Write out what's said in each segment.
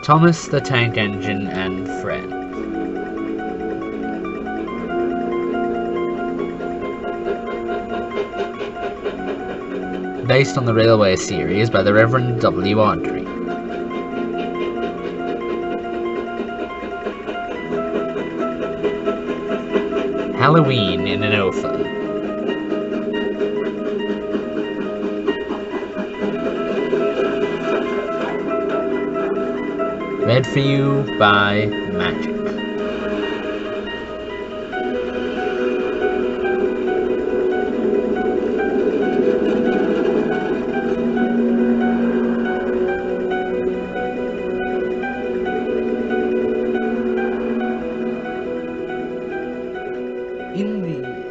Thomas the Tank Engine and Fred. Based on the Railway series by the Reverend W. Audrey. Halloween in Anopha. Read for you by Magic.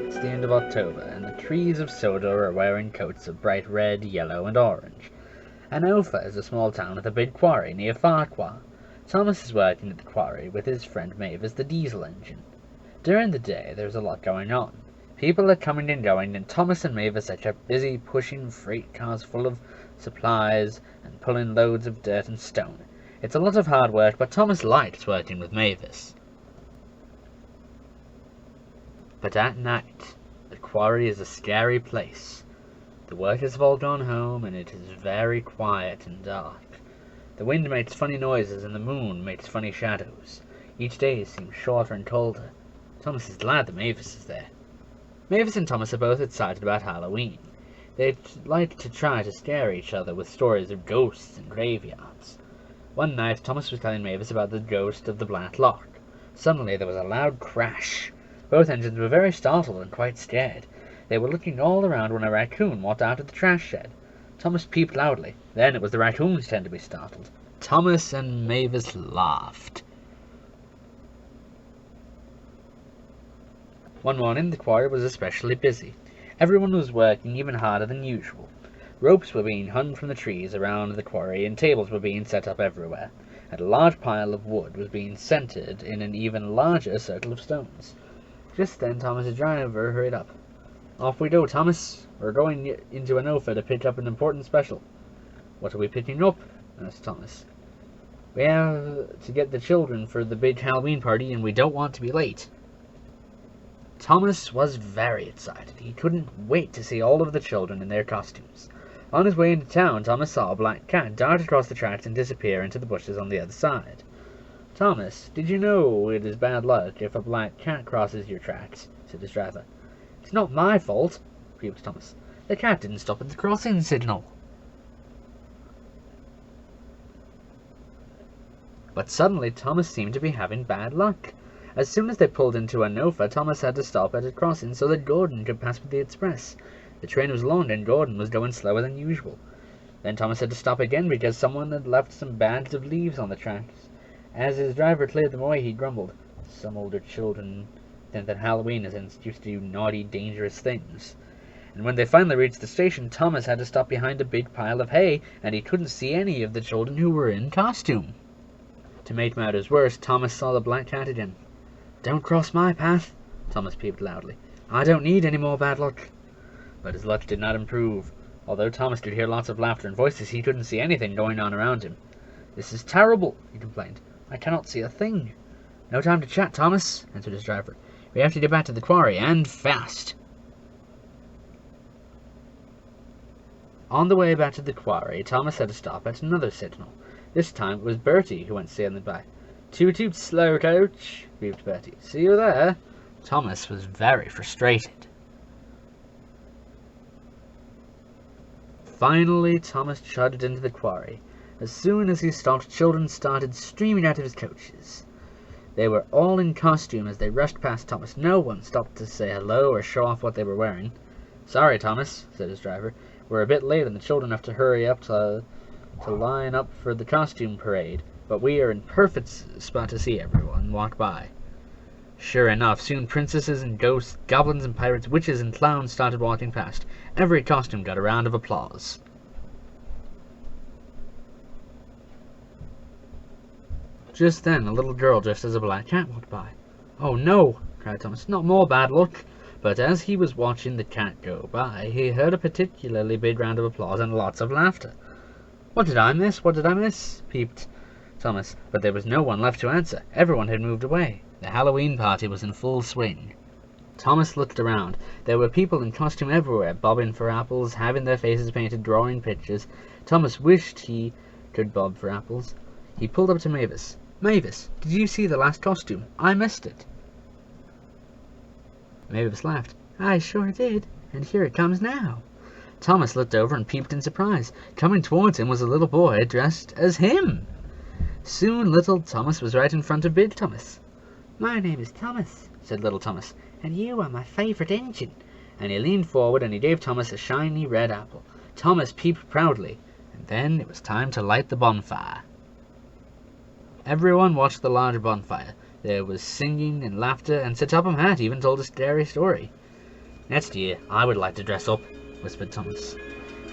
It's the end of October, and the trees of Sodor are wearing coats of bright red, yellow, and orange. Anopha is a small town with a big quarry near Farquhar. Thomas is working at the quarry with his friend Mavis, the diesel engine. During the day, there's a lot going on. People are coming and going, and Thomas and Mavis are kept busy pushing freight cars full of supplies and pulling loads of dirt and stone. It's a lot of hard work, but Thomas likes working with Mavis. But at night, the quarry is a scary place. The workers have all gone home, and it is very quiet and dark. The wind makes funny noises, and the moon makes funny shadows. Each day seems shorter and colder. Thomas is glad that Mavis is there. Mavis and Thomas are both excited about Halloween. They like to try to scare each other with stories of ghosts and graveyards. One night, Thomas was telling Mavis about the ghost of the Black Lock. Suddenly, there was a loud crash. Both engines were very startled and quite scared. They were looking all around when a raccoon walked out of the trash shed. Thomas peeped loudly. Then it was the raccoon's turn to be startled. Thomas and Mavis laughed. One morning, the quarry was especially busy. Everyone was working even harder than usual. Ropes were being hung from the trees around the quarry, and tables were being set up everywhere. And a large pile of wood was being centered in an even larger circle of stones. Just then, Thomas, the driver, hurried up. "Off we go, Thomas. We're going into Anopha to pick up an important special." "What are we picking up?" asked Thomas. "We have to get the children for the big Halloween party, and we don't want to be late." Thomas was very excited. He couldn't wait to see all of the children in their costumes. On his way into town, Thomas saw a black cat dart across the tracks and disappear into the bushes on the other side. "Thomas, did you know it is bad luck if a black cat crosses your tracks?" said his driver. "It's not my fault," peeped Thomas. "The cat didn't stop at the crossing signal." But suddenly Thomas seemed to be having bad luck. As soon as they pulled into Anopha, Thomas had to stop at a crossing so that Gordon could pass with the express. The train was long and Gordon was going slower than usual. Then Thomas had to stop again because someone had left some bags of leaves on the tracks. As his driver cleared them away, he grumbled, "Some older children think that Halloween is an excuse to do naughty, dangerous things." And when they finally reached the station, Thomas had to stop behind a big pile of hay, and he couldn't see any of the children who were in costume. To make matters worse, Thomas saw the black cat again. "Don't cross my path," Thomas peeped loudly. "I don't need any more bad luck." But his luck did not improve. Although Thomas could hear lots of laughter and voices, he couldn't see anything going on around him. "This is terrible," he complained. "I cannot see a thing." "No time to chat, Thomas," answered his driver. "We have to get back to the quarry, and fast." On the way back to the quarry, Thomas had to stop at another signal. This time it was Bertie who went sailing by. "Toot toot, slow coach," beeped Bertie. "See you there." Thomas was very frustrated. Finally, Thomas trudged into the quarry. As soon as he stopped, children started streaming out of his coaches. They were all in costume as they rushed past Thomas. No one stopped to say hello or show off what they were wearing. "Sorry, Thomas," said his driver. "We're a bit late and the children have to hurry up to line up for the costume parade, but we are in perfect spot to see everyone walk by." Sure enough, soon princesses and ghosts, goblins and pirates, witches and clowns started walking past. Every costume got a round of applause. Just then, a little girl dressed as a black cat walked by. "Oh no!" cried Thomas. "Not more bad luck!" But as he was watching the cat go by, he heard a particularly big round of applause and lots of laughter. "What did I miss? What did I miss?" peeped Thomas, but there was no one left to answer. Everyone had moved away. The Halloween party was in full swing. Thomas looked around. There were people in costume everywhere, bobbing for apples, having their faces painted, drawing pictures. Thomas wished he could bob for apples. He pulled up to Mavis. "Mavis, did you see the last costume? I missed it." Mavis laughed. "I sure did, and here it comes now." Thomas looked over and peeped in surprise. Coming towards him was a little boy dressed as him. Soon little Thomas was right in front of big Thomas. "My name is Thomas," said little Thomas, "and you are my favorite engine." and he leaned forward and he gave Thomas a shiny red apple. Thomas peeped proudly, and then it was time to light the bonfire. Everyone watched the large bonfire. There was singing and laughter, and Sir Topham Hatt even told a scary story. "Next year, I would like to dress up," whispered Thomas.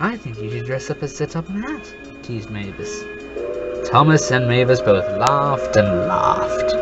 "I think you should dress up as Sir Topham Hatt," teased Mavis. Thomas and Mavis both laughed and laughed.